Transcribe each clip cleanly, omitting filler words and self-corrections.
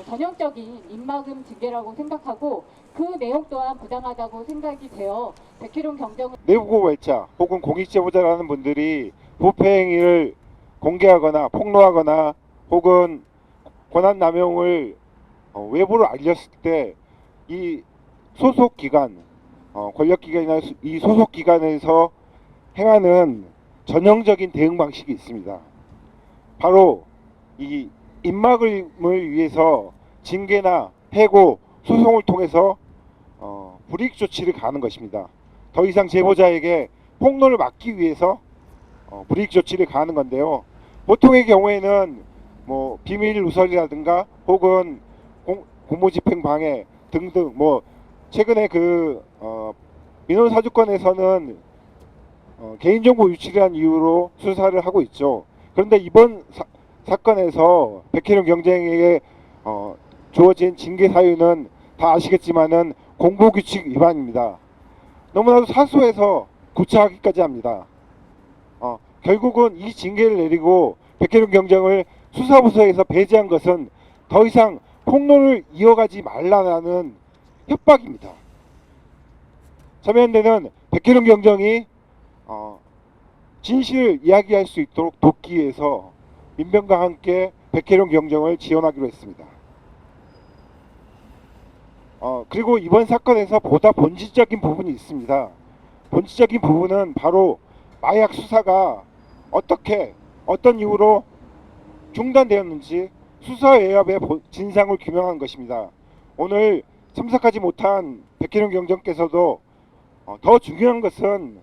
전형적인 입막음 징계라고 생각하고 그 내용 또한 부당하다고 생각이 되어 백희룡 경정은 내부 고발자 혹은 공익제보자라는 분들이 부패 행위를 공개하거나 폭로하거나 혹은 권한남용을 외부로 알렸을 때 이 소속 기관, 권력기관이나 이 소속 기관에서 행하는 전형적인 대응 방식이 있습니다. 바로 이 입막음을 위해서 징계나 해고, 소송을 통해서 불이익 조치를 가하는 것입니다. 더 이상 제보자에게 폭로를 막기 위해서 불이익 조치를 가하는 건데요. 보통의 경우에는 뭐 비밀 누설이라든가 혹은 공모집행 방해 등등, 뭐 최근에 그 민원 사주권에서는 개인정보 유출이라는 이유로 수사를 하고 있죠. 그런데 이번 사건에서 백혜룡 경쟁에게 주어진 징계 사유는 다 아시겠지만은 공보규칙 위반입니다. 너무나도 사소해서 구차하기까지 합니다. 결국은 이 징계를 내리고 백혜룡 경정을 수사부서에서 배제한 것은 더 이상 폭로를 이어가지 말라는 협박입니다. 참여연대는 백혜룡 경정이 진실을 이야기할 수 있도록 돕기 위해서 민변과 함께 백혜룡 경정을 지원하기로 했습니다. 그리고 이번 사건에서 보다 본질적인 부분이 있습니다. 본질적인 부분은 바로 마약 수사가 어떻게 어떤 이유로 중단되었는지 수사 외압의 진상을 규명한 것입니다. 오늘 참석하지 못한 백혜룡 경정께서도 더 중요한 것은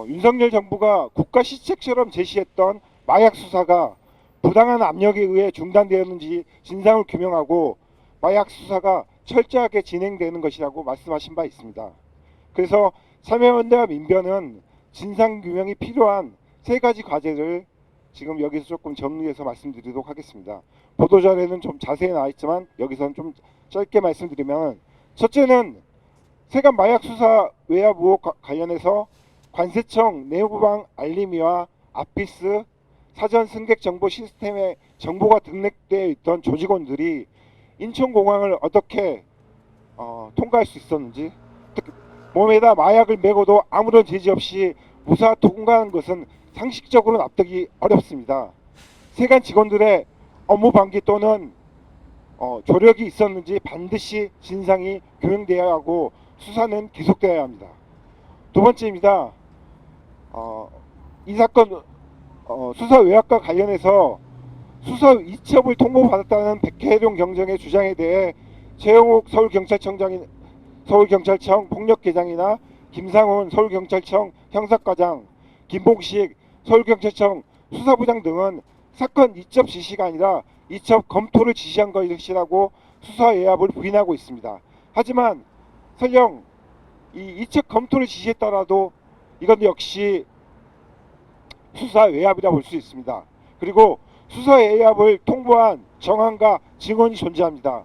윤석열 정부가 국가 시책처럼 제시했던 마약 수사가 부당한 압력에 의해 중단되었는지 진상을 규명하고 마약 수사가 철저하게 진행되는 것이라고 말씀하신 바 있습니다. 그래서 참여연대와 민변은 진상규명이 필요한 세 가지 과제를 지금 여기서 조금 정리해서 말씀드리도록 하겠습니다. 보도자료에는 좀 자세히 나와 있지만 여기서는 좀 짧게 말씀드리면, 첫째는 세관 마약 수사 외압 의혹 관련해서 관세청 내부방 알림이와 아피스 사전 승객 정보 시스템에 정보가 등록되어 있던 조직원들이 인천공항을 어떻게 통과할 수 있었는지, 몸에다 마약을 메고도 아무런 제지 없이 무사 통과하는 것은 상식적으로 납득이 어렵습니다. 세관 직원들의 업무 방기 또는 조력이 있었는지 반드시 진상이 규명되어야 하고 수사는 계속되어야 합니다. 두 번째입니다. 이 사건 수사 외압과 관련해서 수사 이첩을 통보받았다는 백혜룡 경정의 주장에 대해 최영욱 서울경찰청 폭력계장이나 김상훈 서울경찰청 형사과장, 김봉식 서울경찰청 수사부장 등은 사건 이첩 지시가 아니라 이첩 검토를 지시한 것이라고 수사 외압을 부인하고 있습니다. 하지만 설령 이 이첩 검토를 지시했더라도 이건 역시 수사 외압이라 볼 수 있습니다. 그리고 수사 외압을 통보한 정황과 증언이 존재합니다.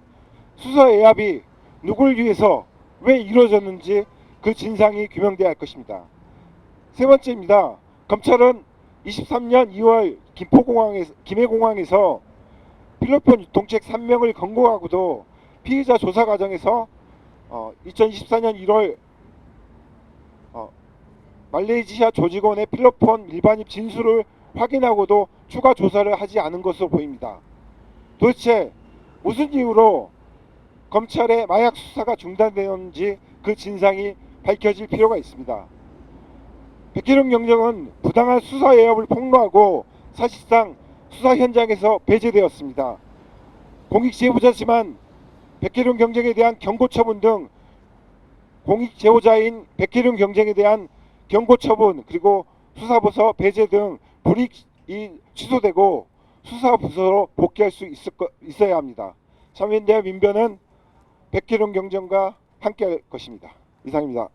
수사 외압이 누굴 위해서 왜 이루어졌는지 그 진상이 규명돼야 할 것입니다. 세 번째입니다. 검찰은 23년 2월 김해공항에서 필로폰 유통책 3명을 검거하고도 피의자 조사 과정에서 2024년 1월 말레이시아 조직원의 필로폰 밀반입 진술을 확인하고도 추가 조사를 하지 않은 것으로 보입니다. 도대체 무슨 이유로 검찰의 마약 수사가 중단되었는지 그 진상이 밝혀질 필요가 있습니다. 백혜룡 경정은 부당한 수사 외압을 폭로하고 사실상 수사 현장에서 배제되었습니다. 공익제보자지만 백혜룡 경정에 대한 경고 처분 등 공익제보자인 백혜룡 경정에 대한 경고 처분 그리고 수사부서 배제 등 불이익이 취소되고 수사부서로 복귀할 수 있어야 합니다. 참여연대와 민변은 백혜룡 경정과 함께할 것입니다. 이상입니다.